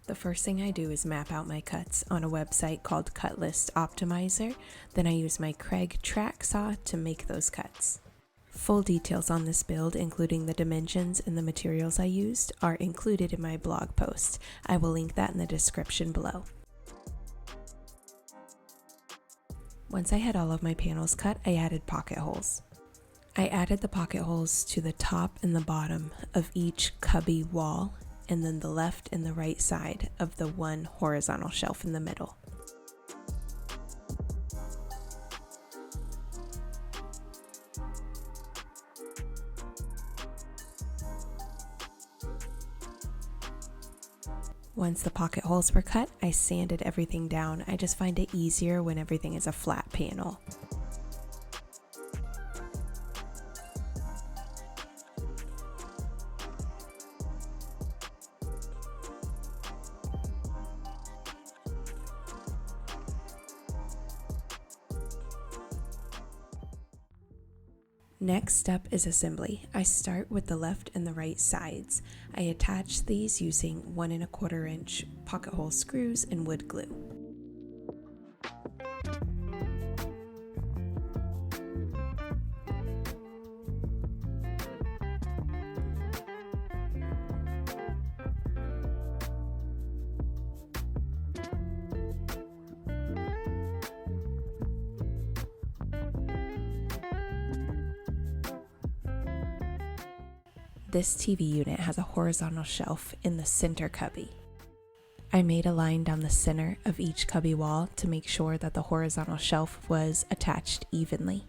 The first thing I do is map out my cuts on a website called Cut List Optimizer. Then I use my Craig track saw to make those cuts. Full details on this build, including the dimensions and the materials I used, are included in my blog post. I will link that in the description below. Once I had all of my panels cut, I added pocket holes. I added the pocket holes to the top and the bottom of each cubby wall, and then the left and the right side of the one horizontal shelf in the middle. Once the pocket holes were cut, I sanded everything down. I just find it easier when everything is a flat panel. Next step is assembly. I start with the left and the right sides. I attach these using 1 1/4 inch pocket hole screws and wood glue. This TV unit has a horizontal shelf in the center cubby. I made a line down the center of each cubby wall to make sure that the horizontal shelf was attached evenly.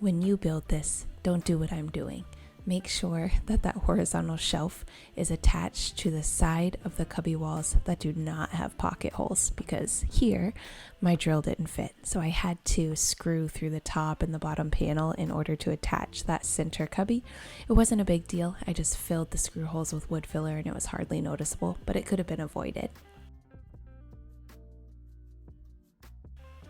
When you build this, don't do what I'm doing. Make sure that that horizontal shelf is attached to the side of the cubby walls that do not have pocket holes, because here my drill didn't fit. So I had to screw through the top and the bottom panel in order to attach that center cubby. It wasn't a big deal. I just filled the screw holes with wood filler and it was hardly noticeable, but it could have been avoided.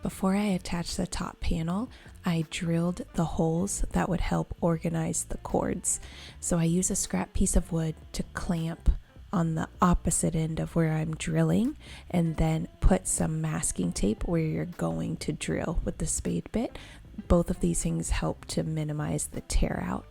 Before I attached the top panel, I drilled the holes that would help organize the cords. So I use a scrap piece of wood to clamp on the opposite end of where I'm drilling, and then put some masking tape where you're going to drill with the spade bit. Both of these things help to minimize the tear out.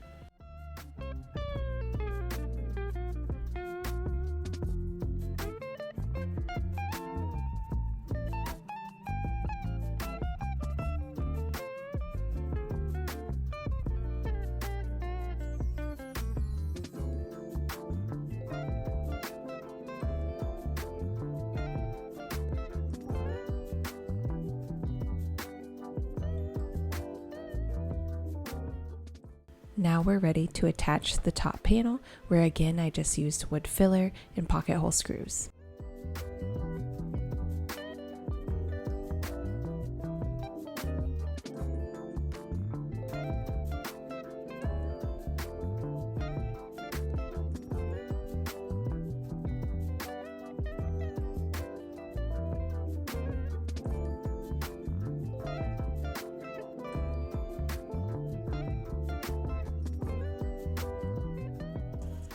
Now we're ready to attach the top panel, where again I just used wood filler and pocket hole screws.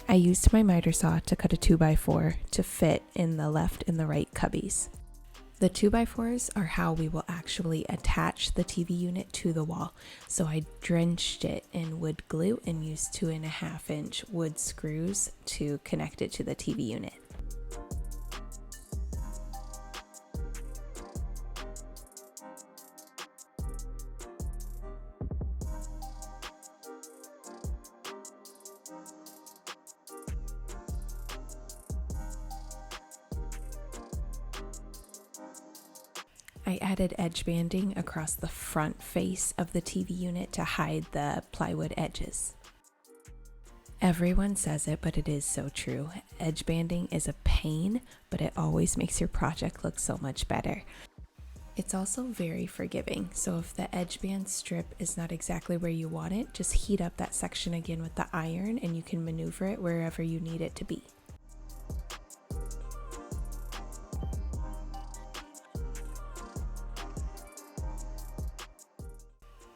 I used my miter saw to cut a 2x4 to fit in the left and the right cubbies. The 2x4s are how we will actually attach the TV unit to the wall. So I drenched it in wood glue and used 2.5 inch wood screws to connect it to the TV unit. I added edge banding across the front face of the TV unit to hide the plywood edges. Everyone says it, but it is so true. Edge banding is a pain, but it always makes your project look so much better. It's also very forgiving, so if the edge band strip is not exactly where you want it, just heat up that section again with the iron and you can maneuver it wherever you need it to be.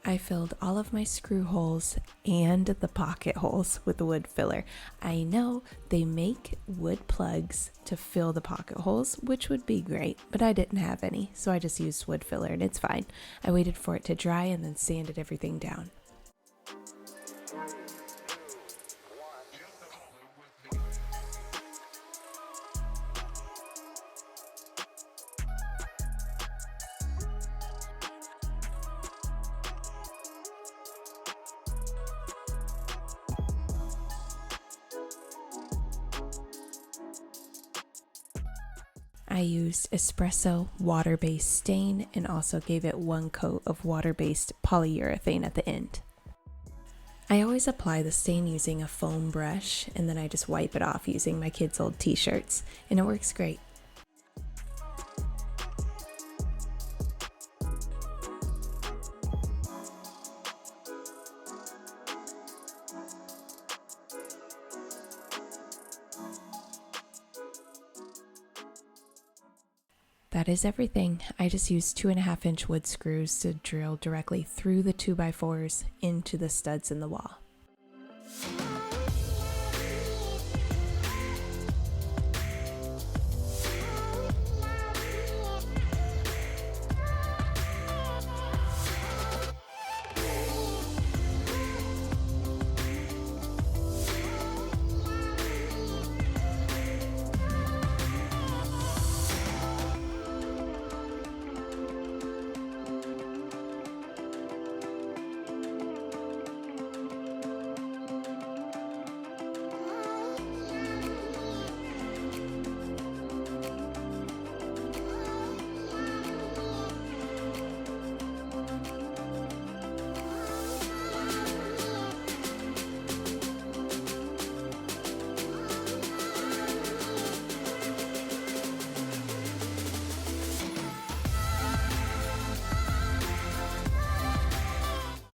I filled all of my screw holes and the pocket holes with wood filler. I know they make wood plugs to fill the pocket holes, which would be great, but I didn't have any, so I just used wood filler and it's fine. I waited for it to dry and then sanded everything down. I used espresso water-based stain and also gave it one coat of water-based polyurethane at the end. I always apply the stain using a foam brush and then I just wipe it off using my kids' old t-shirts, and it works great. That is everything. I just used 2.5-inch wood screws to drill directly through the 2x4s into the studs in the wall.